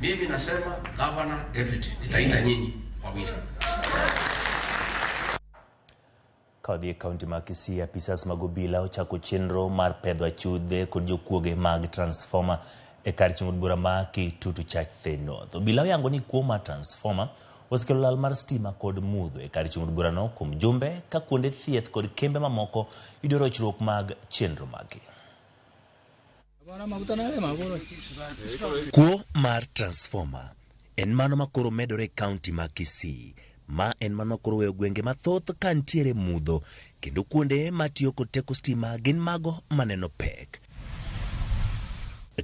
Mimi nasema governor deputy nitaita nyinyi wawili. Kadhi kaunti ma Kisii apisas magobila ochako chenro mar pedho achude kod jokuoge mag transformer e kar chung'o bura ma Kitutu Church North. Obila yango ni kuo mar transformer osekelo lal mar stima kod mudho e kar chung'o bura no kuom jumbe ka kuonde thieth kod kembe mamoko yudo rochruok mag chenro magi. Kuo mar transformer en mano makoro medore kaunti ma Kisii. Ma en mano koro weyo gwenge mathoth ka ntiere mudho kendo kuonde matiyo kod teko stima gin mago maneno pek.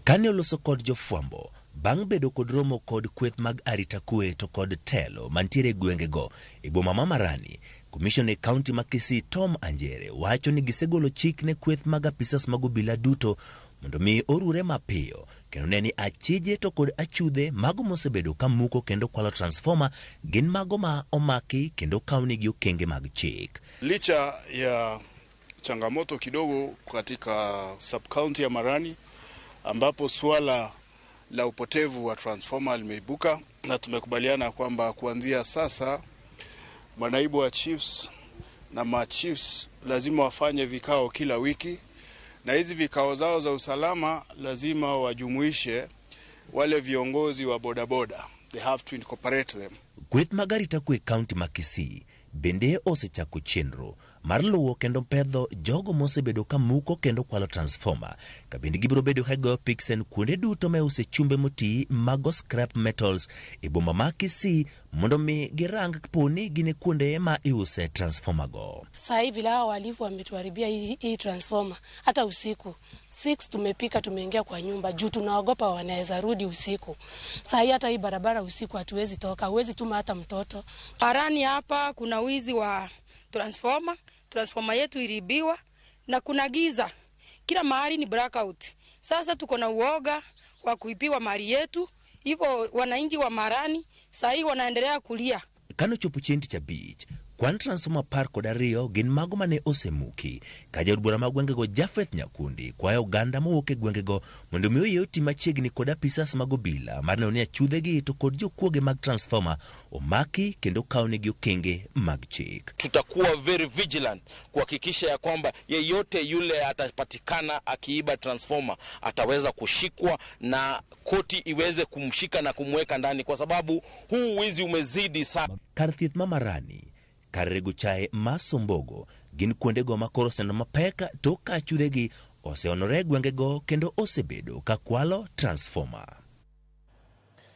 Kane oloso kod jofwambo bang' bedo kod romo kod kweth mag arita kwe to kod telo mantiere gwenge go e boma ma Marani, Commissioner e kaunti ma Kisii Tom Anjere wacho ni gisegolo chik ne kweth mag apisas mag obila duto mondo mi orure mapiyo kendo neni achije to kod achudhe mago mosebedo ka muko kendo kwalo transformer gin mago ma omaki kendo kauni gi okenge mag chik. Licha ya changamoto kidogo katika sub-county ya Marani ambapo swala la upotevu wa transformer limeibuka, na tumekubaliana kwamba kuanzia sasa manaibu wa chiefs na ma-chiefs lazima wafanye vikao kila wiki, na hizi vikao zao za usalama lazima wajumuishe wale viongozi wa bodaboda. They have to incorporate them. Kweth magari takwe kaunti ma Kisii bende osechako chenro mar luwo kendo pedho jogo mosebedo ka muko kendo kwalo transformer ka bende gibiro bedo hego pixen kuonde duto ma use chumbe moti mago scrap metals e boma ma Kisii mondo mi girang poni gine kuonde ma iuse transformer go. Sasa hivi lao walifu wametuharibia hii transformer hata usiku 6 tumepika tumeingia kwa nyumba juu tunaogopa wanaweza rudi usiku. Sasa hata hii barabara usiku hatuwezi toka, huwezi tuma hata mtoto. Parani hapa kuna wizi wa transformer yetu ilibiwa na kuna giza. Kila mahali ni blackout. Sasa tuko na uoga wa kuibiwa mali yetu. Hivyo wananchi wa Marani sasa wanaendelea kulia. Kano chopo chenti cha beach kwan transformer par kod ariyo gin mago mane osemuki ka jaod bura mag gwengego Jafeth Nyakundi kwayo oganda mowuok e gwengego mondo mi oyie oti machiegni kod apisas mag obila mar neno ni achudhegi to kod jokuoge mag transformer omaki kendo kaunegi okenge mag chik. Tutakuwa very vigilant kuhakikisha ya kwamba yeyote yule atapatikana akiiba transformer ataweza kushikwa na koti iweze kumshika na kumweka ndani, kwa sababu huu wizi umezidi sana. Karthith Mamarani Karrego chae masombogo gin kuondego makoro sendo mapeka to ka achudhegi oseonore gwengego kendo osebedo ka kwalo transformer.